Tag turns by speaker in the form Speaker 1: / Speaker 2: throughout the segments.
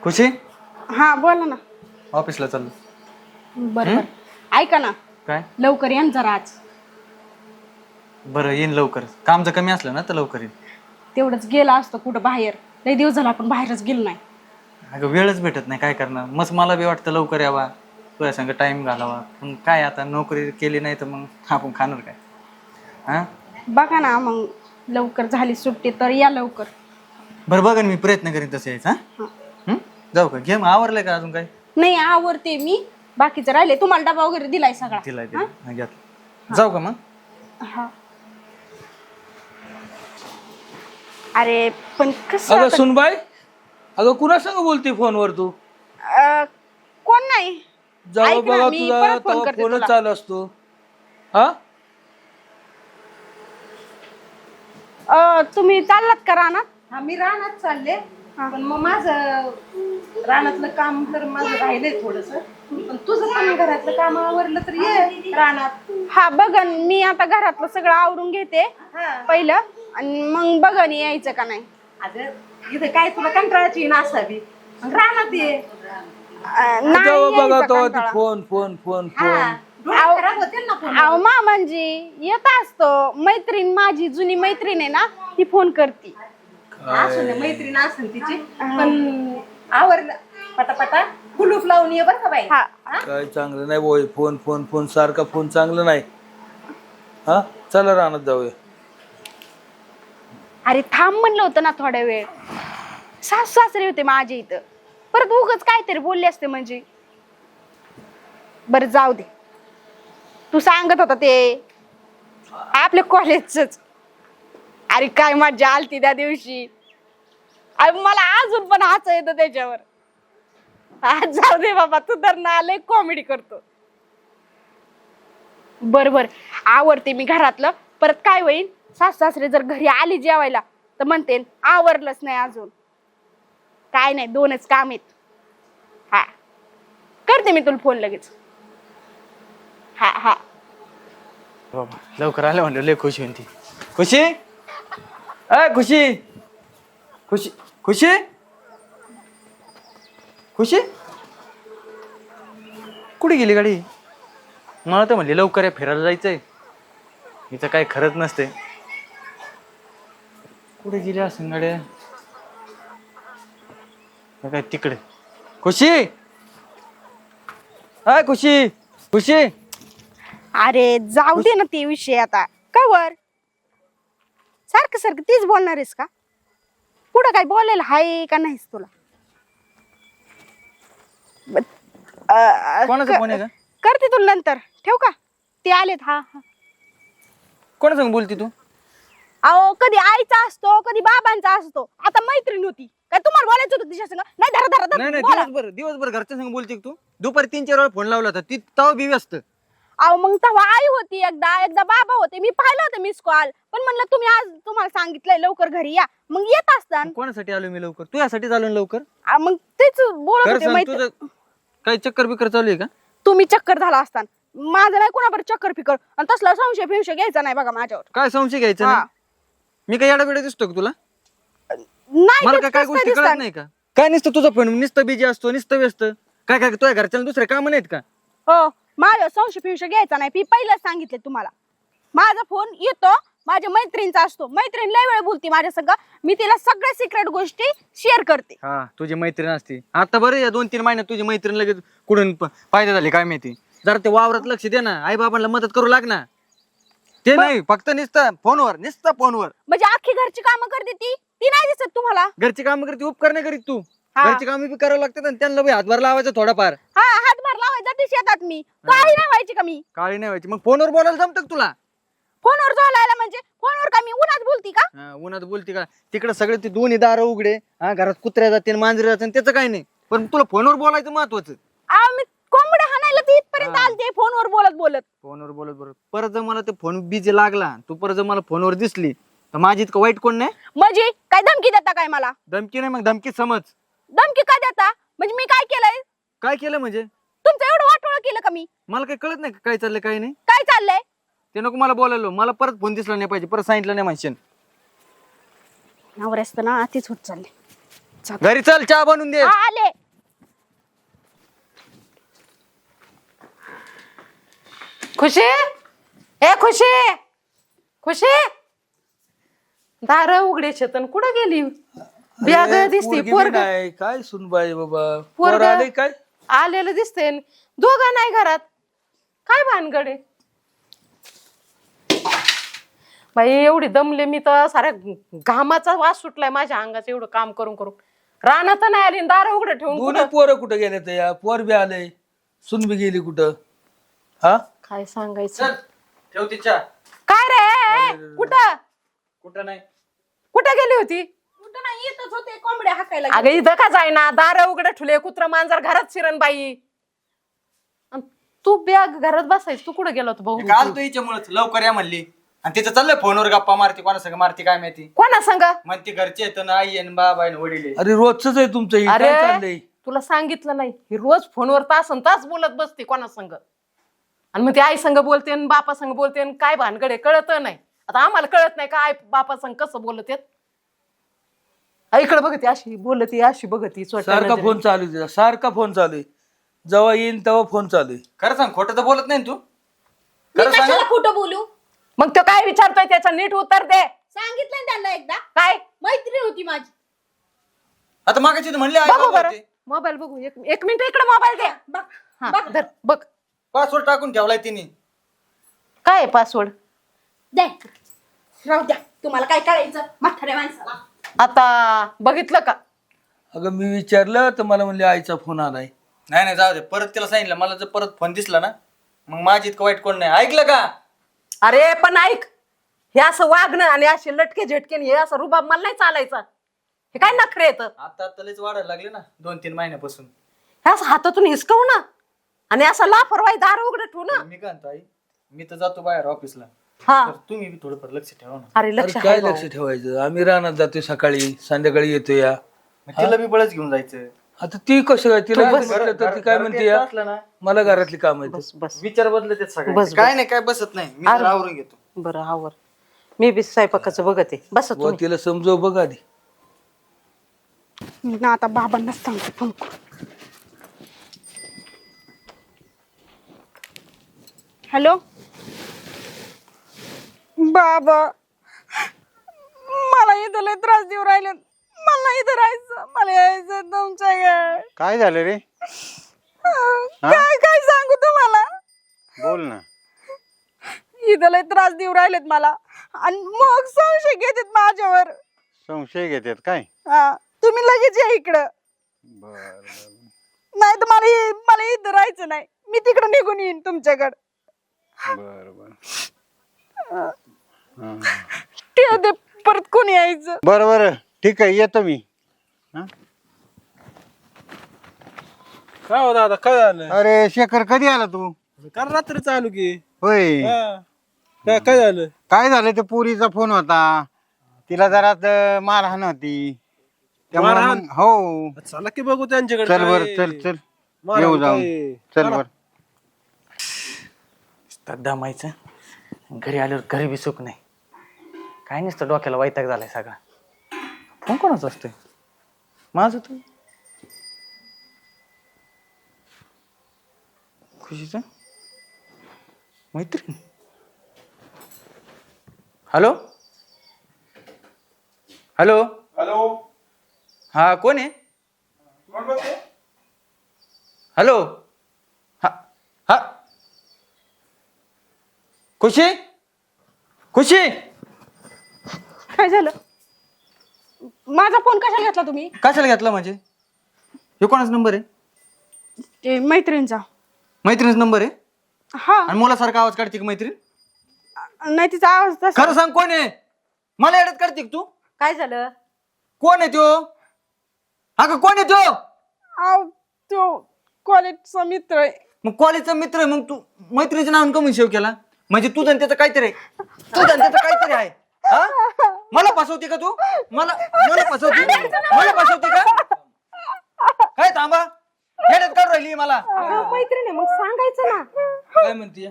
Speaker 1: खुशी
Speaker 2: हा बोला ना.
Speaker 1: ऑफिसला चाललो.
Speaker 2: बरं ऐका ना,
Speaker 1: काय
Speaker 2: लवकर या ना जरा आज.
Speaker 1: बरं येईन लवकर. काम जर कमी असलं ना तर लवकर येईन.
Speaker 2: तेवढंच गेला असतो कुठं बाहेर. लई दिवस झाला आपण बाहेरच गेलो नाही.
Speaker 1: अगं वेळच भेटत नाही, काय करणार. मग मला बी वाटतं लवकर यावा, तुझ्या संग टाइम घालावा. पण काय आता नोकरी केली नाही तर मग आपण खाणार काय? हा
Speaker 2: बघा ना मग, लवकर झाली सुट्टी तर या लवकर.
Speaker 1: बरं बघा ना, मी प्रयत्न करीन तसं यायचा.
Speaker 2: हा.
Speaker 1: जाऊ का? घे मग, आवरलंय का अजून काय?
Speaker 2: नाही आवरते मी, बाकीचं राहिले. तुम्हाला डबा वगैरे दिलाय सगळा?
Speaker 1: दिलाय घेतलं. जाऊ का मग?
Speaker 2: हा. अरे पण कसं
Speaker 3: अगं
Speaker 2: आता-
Speaker 3: सुनबाई, अगं कुणा संग बोलते फोनवर तू?
Speaker 2: कोण नाही.
Speaker 3: जेव्हा
Speaker 2: ऐक ना,
Speaker 3: बघा
Speaker 2: मी
Speaker 3: तुझा
Speaker 2: परत फोन
Speaker 3: तेव्हा
Speaker 2: करते
Speaker 3: फोनच
Speaker 2: तुला.
Speaker 3: चालू असतो. हा
Speaker 2: तुम्ही चाललात का रानात?
Speaker 4: हा मी रानात चालले. पण मग माझं रानातलं काम तर माझं राहिलंय थोडस. पण तुझं पण घरातलं काम आवरलं तर ये रानात.
Speaker 2: हा बघन, मी आता घरातलं सगळं आवरून घेते
Speaker 4: हा.
Speaker 2: पहिलं, आणि मग बघन यायचं का नाही.
Speaker 4: अगं इथे काय तुला कंटाळाची ना असावी, मग रानात ये.
Speaker 2: नाही
Speaker 3: जेव्हा बघा
Speaker 2: यायचं
Speaker 3: तेव्हा ती
Speaker 2: कंटाळा.
Speaker 3: फोन फोन फोन
Speaker 4: हा
Speaker 3: फोन.
Speaker 4: डोळे खराब होतील ना फोन.
Speaker 2: अहो मामांजी येत असतो. मैत्रीण, माझी जुनी मैत्रीण आहे ना, ती फोन करते.
Speaker 4: असून मैत्रीण असेल तिची, पण आवरलं पटापटा कुलूप लावून ये बरं का बाई.
Speaker 2: हा.
Speaker 3: काय चांगलं नाही बोय, फोन फोन फोन सारखा फोन चांगलं नाही. हा चला रानात जाऊया.
Speaker 2: अरे थांब म्हणलं होतं ना थोड्या वेळ. सासू सासरे होते माझ्या इथं, परत उगच काहीतरी बोलले असते म्हणजे. बरं जाऊ दे, तू सांगत होता ते आपल्या कॉलेजच. अरे काय मजा आलती त्या दिवशी. अरे मला अजून पण हसू येतं त्याच्यावर. आज जाऊ दे बाबा, तू तर ना लय कॉमेडी करतो. बर आवरते मी घरातलं. परत काय होईल, सासू सासरे जर घरी आली जेवायला तर म्हणते आवरलंच नाही अजून. काय नाही, 2च काम आहेत. हा करते मी तुला फोन लगेच. हा हा.
Speaker 1: बाबा लवकर आलं म्हणलं, लय खुशी होती. खुशी, अय खुशी, खुशी खुशी खुशी कुठे गेली गाडी? मला तर म्हणली लवकर या, फिरायला जायचंय. हिचं काही खरंच नसते. कुठे गेली असं गाड्या? काय तिकडे. खुशी, अय खुशी, खुशी.
Speaker 2: अरे जाऊ दे ना ते विषय आता. कवर सारखं सारखं तीच बोलणार आहेस का? पुढं काय बोलायला हाय का नाहीस तुला?
Speaker 1: कोणाचा फोन आहे का?
Speaker 2: करते तुला नंतर. ठेव का? ते आलेत. हा हा.
Speaker 1: कोणासंग बोलती तू?
Speaker 2: अहो कधी आईचा असतो, कधी बाबांचा असतो. आता मैत्रीण होती. काय तुम्हाला बोलायचं होतं तिच्या संग? नाही, धरा धरा
Speaker 1: नाही
Speaker 2: धरा
Speaker 1: नाही,
Speaker 2: बोला.
Speaker 1: दिवसभर घरच्या संग बोलते का तू? दुपारी 3-4 वेळा फोन लावला होता, ती तवा बी व्यस्त.
Speaker 2: अहो मग तेव्हा आई होती, एकदा बाबा होते. मी पाहिलं होतं मिस कॉल, पण म्हणलं तुम्ही आज तुम्हाला सांगितलंय लवकर घरी या, मग येत असतान.
Speaker 1: कोणासाठी आलो मी लवकर? तुझ्यासाठीच आलो ना लवकर.
Speaker 2: मग तेच बोलत
Speaker 1: खरं
Speaker 2: होते.
Speaker 1: सांग, तुझं काही चक्कर बिक्कर चालू आहे का?
Speaker 2: तुम्ही चक्कर झाला असतान. माझं नाही कोणावर चक्कर फिकर, आणि तसला संशय फिवशय घ्यायचा नाही बघा माझ्यावर.
Speaker 1: काय संशय घ्यायचा
Speaker 2: हा.
Speaker 1: नाही? मी काय येडाबिडा दिसतो का तुला?
Speaker 2: नाही
Speaker 1: मला
Speaker 2: तेच
Speaker 1: काय
Speaker 2: कसं
Speaker 1: गोष्टी
Speaker 2: दिसतं?
Speaker 1: कळत नाही का? काय नुसतं तुझा फोन नुसतं बिजी असतो, नुसतं व्यस्त. काय काय तुझ्या घरच्याला दुसरे काम नाहीत का?
Speaker 2: हो, माझ्या संशय फिवशय घ्यायचा नाही. मी पहिलेच सांगितले तुम्हाला. माझा फोन येतो, माझ्या मैत्रिणीचा असतो. मैत्रीण लय वेळ बोलती माझ्या संग. मी तिला सगळ्या सिक्रेट गोष्टी शेअर करते.
Speaker 1: हा, तुझी मैत्रीण असते. आता बरं या 2-3 महिन्यात तुझी मैत्रीण लगेच कुठून फायदा झाले काय माहिती. जरा ते वावरात लक्ष दे ना, आई बाबांना मदत करू लाग ना. ते नाही, फक्त नुसतं फोनवर.
Speaker 2: म्हणजे अख्खी घरची कामं करते ती नाही दिसत तुम्हाला?
Speaker 1: घरची कामं करते, उपकार नाही करीत तू.
Speaker 2: हा.
Speaker 1: घरची कामं बी करावं लागतात आणि त्यांना बी हातभार लावायचा थोडाफार.
Speaker 2: हा, हातभार लावायचा ती शेतात. मी काही नाही व्हायची का मी?
Speaker 1: काळी नाही व्हायची. मग फोनवर बोलायला जमतं का तुला?
Speaker 2: फोनवर जोलायला म्हणजे फोनवर का मी उन्हात बोलती का?
Speaker 1: हा, उन्हात बोलते का? तिकडे सगळे ते दोन्ही दार उघडे. हा, घरात कुत्र्या जाते, मांजरे जाते, त्याचं काही नाही. पण तुला फोनवर बोलायचं महत्वाचं.
Speaker 2: मी कोंबड्या हाणायला ती इथपर्यंत आलते फोनवर बोलत.
Speaker 1: फोनवर बोलत बरोबर. परत जर मला ते फोन बिझी लागला, तू परत जर मला फोनवर दिसली तर माझी इतकं वाईट कोण नाही.
Speaker 2: म्हणजे काय धमकी देता काय मला?
Speaker 1: धमकी नाही, मग धमकी समज.
Speaker 2: धमकी का देता? म्हणजे मी काय केलंय?
Speaker 1: काय केलं म्हणजे?
Speaker 2: तुमचं एवढं वाटोळं केलं का मी?
Speaker 1: मला काही कळत नाही का काय चाललंय काय नाही.
Speaker 2: काय चाललंय?
Speaker 1: ते नको मला बोलायला. मला परत फोन दिसला नाही पाहिजे, परत सांगितलं नाही म्हणशील.
Speaker 2: नवऱ्यास तर ना अतिच होत चालले.
Speaker 1: घरी चल चहा बनवून दे.
Speaker 2: आले. खुशी ए खुशी खुशी दार उघडे चेतन कुठं गेली बॅग
Speaker 3: अरे,
Speaker 2: दिसते
Speaker 3: पोरगी बी
Speaker 2: पोरग
Speaker 3: नाही. काय सुनबाई बाबा
Speaker 2: पोरग.
Speaker 3: पोर आले काय
Speaker 2: आलेलं दिसते दोघं नाही घरात काय भानगडे बाई एवढी दमले मी तर साऱ्या घामाचा वास सुटलाय माझ्या अंगाचं एवढं काम करून करून रानात नाही आली दार उघडे ठेवून
Speaker 3: दोन्ही
Speaker 2: कुठं?
Speaker 3: पोरं कुठं गेले तर या पोर बी आले सुन बी गेली कुठं हा
Speaker 2: काय सांगायचं
Speaker 1: चल ठेव ती चहा.
Speaker 2: काय रे कुठं
Speaker 1: कुठं नाही
Speaker 2: कुठं गेली होती
Speaker 4: कुठं नाही येतच होते कोंबड्या हाकायला
Speaker 2: अगं इथं का जायना दार उघडे ठुले कुत्र मांजर घरात शिरण बाई अन तू बॅग घरात बसायच तू कुठं गेला होता भाऊ
Speaker 1: काल तू हिच्यामुळेच लवकर या म्हणली आणि तिचं चाललंय फोनवर गप्पा मारती कोणा संग मारती काय माहिती.
Speaker 2: कोणा सांग
Speaker 1: म्हणते घरचे येत ना आई आणि बाबा आणि वडील आहे.
Speaker 3: अरे रोजच आहे तुमचं हे
Speaker 2: अरे
Speaker 3: काय चाललंय
Speaker 2: तुला सांगितलं नाही ही रोज फोनवर तासन तास बोलत बसते कोणा संग आणि मग ती आई संग बोलते आणि बापा संग बोलते आणि काय भानगडे कळत नाही आता आम्हाला कळत नाही का आई बापा संग कसं बोलत इकडे बघते अशी बोलती अशी बघती
Speaker 3: सारखा फोन चालू आहे तिचा, सारखा फोन चालू आहे जेव्हा येईन तेव्हा फोन चालू आहे.
Speaker 1: खरं सांग खोटं तर बोलत नाही ना तू.
Speaker 4: मी
Speaker 1: खरं सांग.
Speaker 4: कशाला खोटं बोलू
Speaker 2: मग तो काय विचारतोय त्याचा नीट उत्तर दे
Speaker 4: सांगितलं ना त्यांना एकदा
Speaker 2: काय
Speaker 4: मैत्री होती माझी
Speaker 1: आता मागाची तर म्हणले आई
Speaker 2: बघू
Speaker 1: बाबा
Speaker 2: बरं
Speaker 1: होते.
Speaker 2: मोबाईल बघू एक मिनिट इकडे मोबाईल दे
Speaker 4: बघ
Speaker 2: हा धर बघ
Speaker 1: पासवर्ड टाकून ठेवलाय तिने.
Speaker 2: काय आहे पासवर्ड
Speaker 4: दे राहू द्या तुम्हाला काय करायचं म्हाताऱ्या माणसाला
Speaker 2: आता बघितलं का
Speaker 3: अगं मी विचारलं तर मला म्हणले आईचा फोन आलाय.
Speaker 1: नाही नाही जाऊ दे परत तिला सांगितलं मला जर परत फोन दिसला ना मग माझी इतकं वाईट कोण नाही. ऐकलं का
Speaker 2: अरे पण ऐक हे असं वागणं आणि असे लटके झटके हे असं रुबाब मला नाही चालायचं हे काय नखरे येतं
Speaker 1: आता लयच वाढायला लागले ना 2-3 महिन्यापासून.
Speaker 2: हे असं हातातून हिसकव ना आणि असं लापरवाही दार उघडे ठेवू ना
Speaker 1: मी काय म्हणतो आई मी तर जातो बाहेर ऑफिसला
Speaker 2: हा
Speaker 1: तर तुम्ही बी थोडंफार लक्ष ठेवा ना.
Speaker 2: अरे
Speaker 3: अरे
Speaker 2: लक्ष
Speaker 3: काय
Speaker 2: आहे
Speaker 3: लक्ष
Speaker 2: भाऊ.
Speaker 3: ठेवायचं आम्ही रानात जातोय सकाळी संध्याकाळी येतो या
Speaker 1: मग तिला बी बळच घेऊन जायचं.
Speaker 3: आता ती कसं काय तिला
Speaker 2: तू बस.
Speaker 3: म्हटलं तर ती काय म्हणते या
Speaker 1: असलं ना
Speaker 3: मला घरातली काम आहेत.
Speaker 2: बस बस
Speaker 1: विचार बदलत आहेत सगळे.
Speaker 2: बस,
Speaker 1: काय नाही काय बसत नाही मी जरा आवरून घेतो.
Speaker 2: बरं आवर मी बी स्वयंपाकाचं बघते बस
Speaker 3: बुवा, तिला समजव बघ आधी.
Speaker 2: मी ना आता बाबांना सांगते फोन करून.
Speaker 5: हॅलो बाबा मला इथं लय त्रास देऊ राहिले मला इथं राहायचं मला यायचं तुमच्याकडे
Speaker 6: काय झालं रे?
Speaker 5: काय काय सांगू तुम्हाला
Speaker 6: बोल ना.
Speaker 5: इथं लय त्रास देऊ राहिलेत मला आणि मग संशय घेतात माझ्यावर.
Speaker 6: संशय घेतात काय?
Speaker 5: हा तुम्ही लगेच या इकडं
Speaker 6: बर
Speaker 5: नाही तर मला इथं राहायचं नाही मी तिकडं निघून येईन तुमच्याकडं.
Speaker 6: बर बर
Speaker 5: ते परत कोणी यायचं.
Speaker 6: बर बर ठीक आहे येतो मी.
Speaker 7: काय हो दादा काय झालं
Speaker 6: अरे शेखर कधी आला तू?
Speaker 7: काल रात्री चालू की
Speaker 6: होय
Speaker 7: हा. काय झालं
Speaker 6: काय झालं ते पोरीचा फोन होता तिला जरा मारहाण होती त्यामुळे
Speaker 7: मारहाण?
Speaker 6: मग- हो
Speaker 7: चला की बघू त्यांच्याकडे
Speaker 6: चल बर
Speaker 7: काय.
Speaker 6: चल चल
Speaker 7: मारा
Speaker 6: येऊ
Speaker 7: काय.
Speaker 6: जाऊन चल बर.
Speaker 1: दमायचं घरी आल्यावर घरी बी सुख नाही काय नसतं डोक्याला वैताग झालाय सगळा. फोन कोणाचा असतोय माझं तू खुशीचा मैत्रीण. हॅलो हॅलो
Speaker 7: हॅलो
Speaker 1: हा कोण आहे? हॅलो हा हा खुशी खुशी
Speaker 5: काय झालं माझा फोन कशाला घेतला तुम्ही?
Speaker 1: कशाला घेतला म्हणजे हे कोणाचा नंबर आहे?
Speaker 5: ते मैत्रिणीचा.
Speaker 1: मैत्रिणीचा नंबर आहे
Speaker 5: हा
Speaker 1: आणि मुलासारखा आवाज काढते का मैत्रीण?
Speaker 5: नाही तिचा आवाज तसा.
Speaker 1: खरं सांग कोण आहे? मला येड्यात काढते का तू?
Speaker 2: काय झालं
Speaker 1: कोण आहे तो? अगं कोण आहे तो?
Speaker 5: आव, तो कॉलेजचा मित्र आहे.
Speaker 1: मग कॉलेजचा मित्र आहे मग तू मैत्रिणीचं नाव कमी सेव्ह केला म्हणजे तुझं आणि त्याचं काहीतरी आहे. तुझं आणि त्याचं काहीतरी आहे हा? मला फसवते का तू? मला फसवते का? काय थांबा येड्यात काढून राहिली मला
Speaker 2: मैत्रिणी मग सांगायचं ना
Speaker 3: काय म्हणते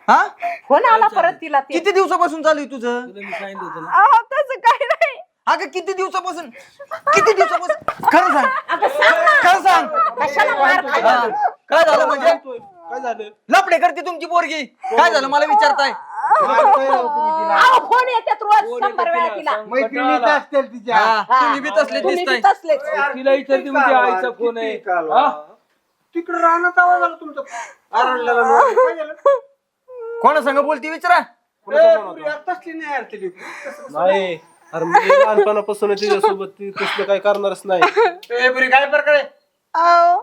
Speaker 1: हा?
Speaker 2: फोन आला परत तिला ते
Speaker 1: किती दिवसापासून चालू आहे तुझं?
Speaker 3: तुला मी सांगितलं होतं ना
Speaker 5: आव, तसं काही नाही.
Speaker 1: अगं किती दिवसापासून खरं सांग खरं सांग हा, काय झालं म्हणजे
Speaker 7: काय झालं
Speaker 1: लपडे करते तुमची पोरगी काय झालं मला विचारताय
Speaker 4: फोन येतात रोज 100 वेळा तिला.
Speaker 6: मैत्रिणीच असतील तिच्या
Speaker 1: हा, तुम्ही बी तसले
Speaker 4: तुम्ही बी
Speaker 1: दिसताय
Speaker 4: तसलेच.
Speaker 3: तिला विचारते म्हणजे आईचा फोन आहे हा?
Speaker 7: तिकडे राहण्यात आवाज आला तुमचा आरडलेला नाही. काय झालं?
Speaker 1: कोणा संग बोलती विचारा
Speaker 7: तसली नाही यार ती नाही अरे मी लहानपणापासून तिच्यासोबत ती तसलं काय करणारच नाही
Speaker 6: काय प्रकार आहे
Speaker 5: अहो,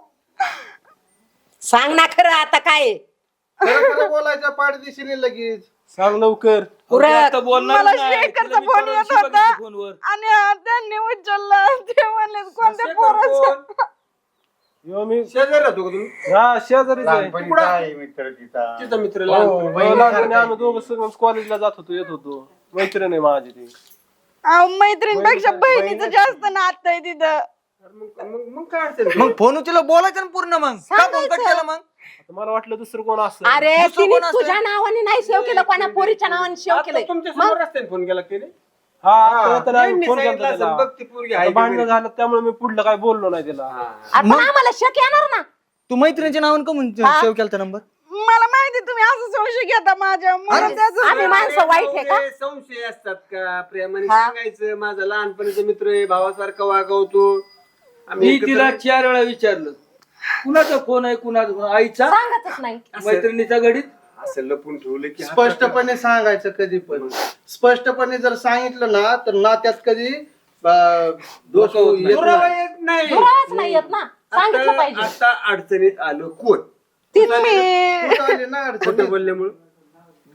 Speaker 4: सांग ना खरं आता काय आहे?
Speaker 6: बोलायचं पाठदिशीने लगेच
Speaker 7: सांग लवकर
Speaker 3: आता बोलणार
Speaker 5: मला
Speaker 3: नाही.
Speaker 5: शेखरचा
Speaker 3: तिला
Speaker 5: फोन
Speaker 3: विचारायला
Speaker 5: येत
Speaker 3: शिवाय
Speaker 5: होता
Speaker 3: किती फोनवर.
Speaker 5: आणि त्यांनी उचललं ते म्हणले कोणत्या पोराचं
Speaker 7: मी
Speaker 6: शेजारी राहतो का तुम्ही
Speaker 7: हा शेजारीच आहे
Speaker 6: कुठं आहे मित्र तिचा
Speaker 7: तिचा मित्र
Speaker 6: हो,
Speaker 7: लहानपणी.
Speaker 6: बहिणीसारखा
Speaker 7: लहानपणी आम्ही दोघं सगळं कॉलेजला जात होतो येत होतो मैत्रीण आहे माझी ती
Speaker 5: अहो, मैत्रिणीपेक्षा बहिणीचं जास्त नातं आहे तिथं
Speaker 7: मग काय अडचण नाही.
Speaker 1: मग फोन उचलला बोलायचं ना पूर्ण मग का फोन कट केला मग
Speaker 7: आता मला वाटलं दुसरं कोण असं
Speaker 4: अरे
Speaker 1: दुसरं
Speaker 4: तिने
Speaker 1: कोण असतं?
Speaker 4: तुझ्या नावाने नाही सेव्ह केलं कोणा पोरीच्या नावाने सेव्ह केलंय
Speaker 6: फोन केला केले
Speaker 7: हा आता तर आम्ही फोन केला त्याला. आता भांडणं झालं त्यामुळे मी पुढलं काय बोललो नाही त्याला
Speaker 4: आपण आम्हाला शक येणार ना.
Speaker 1: तू मैत्रिणीच्या नावानं का म्हणून सेव्ह केलता नंबर
Speaker 5: मला माहिती तुम्ही असं संशय घेता माझ्या म्हणून त्याचं
Speaker 4: आम्ही माणसं वाईट आहे का?
Speaker 8: संशय असतात का प्रेमाने सांगायचं माझा लहानपणीचा मित्र आहे भावासारखा वागवतो आम्ही
Speaker 3: मी
Speaker 8: एकत्र-
Speaker 3: तिला 4 वेळा विचारलं कुणाचा फोन आहे कुणाचा फोन आईचा
Speaker 4: सांगतच नाही.
Speaker 3: मैत्रिणीचा घडीत
Speaker 8: असं लपून ठेवलं की
Speaker 9: स्पष्टपणे सांगायचं कधी पण स्पष्टपणे जर सांगितलं ना तर नात्यात कधी दोष येत नाही.
Speaker 8: दुरावा येत नाही
Speaker 4: दुरावाच नाही येत ना. सांगितलं
Speaker 8: आता
Speaker 4: पाहिजे.
Speaker 8: आता अडचणीत आलो कोण
Speaker 5: तीच मी
Speaker 9: कुठं आली ना अडचण
Speaker 8: खोटं बोलल्यामुळं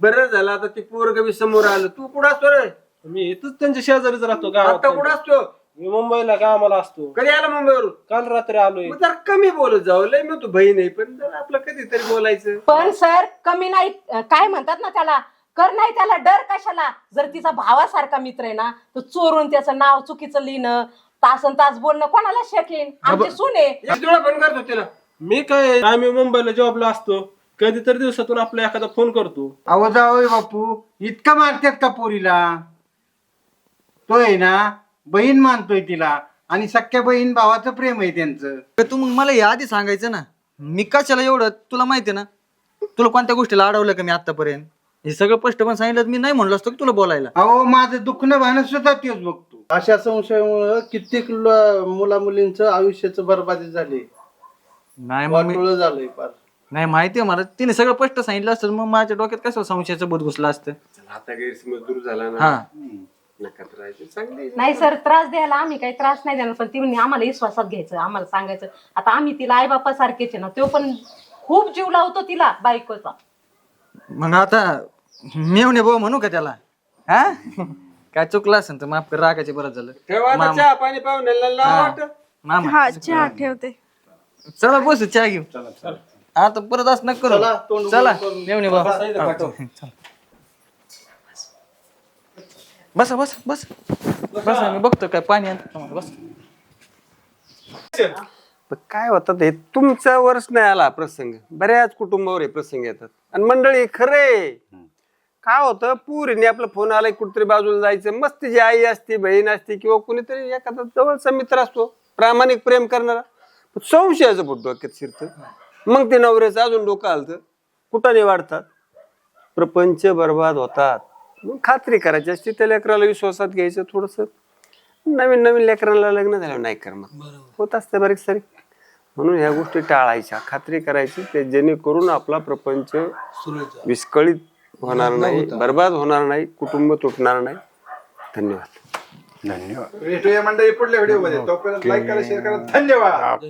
Speaker 8: बरं झालं आता ती पोरग बी समोर आलं तू कुठं असतो रे
Speaker 7: मी इथंच त्यांच्या शेजारीच राहतो गावात
Speaker 8: आता कुठं असतो
Speaker 7: मी मुंबईला कामाला असतो
Speaker 8: कधी आला मुंबईवरून
Speaker 7: काल रात्री आलोय
Speaker 8: मग जरा कमी बोलत जाऊ लय मग तू बहीण आहे पण जरा आपलं कधीतरी बोलायचं
Speaker 4: पण सर कमी नाही काय म्हणतात ना त्याला कर नाही त्याला डर कशाला. जर तिचा भावासारखा मित्र आहे ना तर चोरून त्याचं नाव चुकीचं लिहिणं तासन तास बोलणं कोणाला शकेन. आमची सून आहे.
Speaker 8: एक डोळा बंद करतो तिला
Speaker 7: मी काय आम्ही मुंबईला जॉबला असतो कधीतरी दिवसातून आपला एखादा फोन करतो
Speaker 6: अहो जावई बापू इतकं मारतात का पोरीला तो आहे ना बहीण मानतोय तिला आणि सख्या बहीण भावाचं प्रेम आहे त्यांचं
Speaker 1: तू मग मला हे आधी सांगायचं ना मी कशाला एवढं तुला माहिती ना तुला कोणत्या गोष्टीला अडवलं का मी आतापर्यंत हे सगळं स्पष्ट पण सांगितलं मी नाही म्हणलो असतो की तुला बोलायला
Speaker 6: अहो माझं दुखणं भाणं सुद्धा तेच बघतो
Speaker 9: अशा संशयामुळे कित्येक मुला मुलींचं आयुष्याचं बरबादी झाली
Speaker 1: नाही मग मी
Speaker 9: वाटोळं झालंय फार
Speaker 1: नाही माहिती आहे मला तिने सगळं स्पष्ट सांगितलं असतं मग माझ्या डोक्यात कसं संशयाचं बोध घुसला असतं
Speaker 8: आता गैरसमज दूर झाला ना
Speaker 1: हा
Speaker 8: नकात राहायचं चांगली
Speaker 4: नाही सर त्रास द्यायला आम्ही काही त्रास नाही देणार पण ती म्हणे आम्हाला विश्वासात घ्यायचं आम्हाला सांगायचं. आता आम्ही तिला आई बापा सारखेच आहे ना तो पण खूप जीव लावतो तिला बायकोचा.
Speaker 1: मग आता मेवणे भाऊ म्हणू का त्याला हा काय चुकलं असेल तर माफ कर रागाचे बरं झालं
Speaker 8: ठेवा आता चहा पाणी पाहुण्याला वाट
Speaker 1: मामा
Speaker 5: हा चहा ठेवते.
Speaker 1: चला बस चहा घेऊ आता परत असं नका करू चला मेवणे भाऊ बसा बस बस बस मी बघतो काय पाणी आणतो तुम्हाला, बस
Speaker 8: पण काय होतं हे तुमच्या वर्ष नाही आला प्रसंग बऱ्याच कुटुंबावर हे प्रसंग येतात आणि मंडळी खरे काय होतं पुरीने आपला फोन आलाय कुठतरी बाजूला जायचं मस्त तिची आई असते बहीण असते किंवा कुणीतरी एखादा जवळचा मित्र असतो प्रामाणिक प्रेम करणारा संशयाचं पोट डोक्यात शिरतं मग ते नवऱ्याचं अजून डोकं आलतं कुठाने वाढतात प्रपंच बर्बाद होतात. मग खात्री करायची असते त्या लेकराला विश्वासात घ्यायचं थोडस नवीन नवीन लेकरांना लग्न झालं नाही कर मग होत असते बरेच सारी म्हणून ह्या गोष्टी टाळायच्या खात्री करायची ते जेणेकरून आपला प्रपंच विस्कळीत होणार नाही बर्बाद होणार नाही कुटुंब तुटणार नाही. धन्यवाद.
Speaker 9: भेटूया मंडळी पुढल्या व्हिडिओ मध्ये तोपर्यंत लाईक करा शेअर करा धन्यवाद.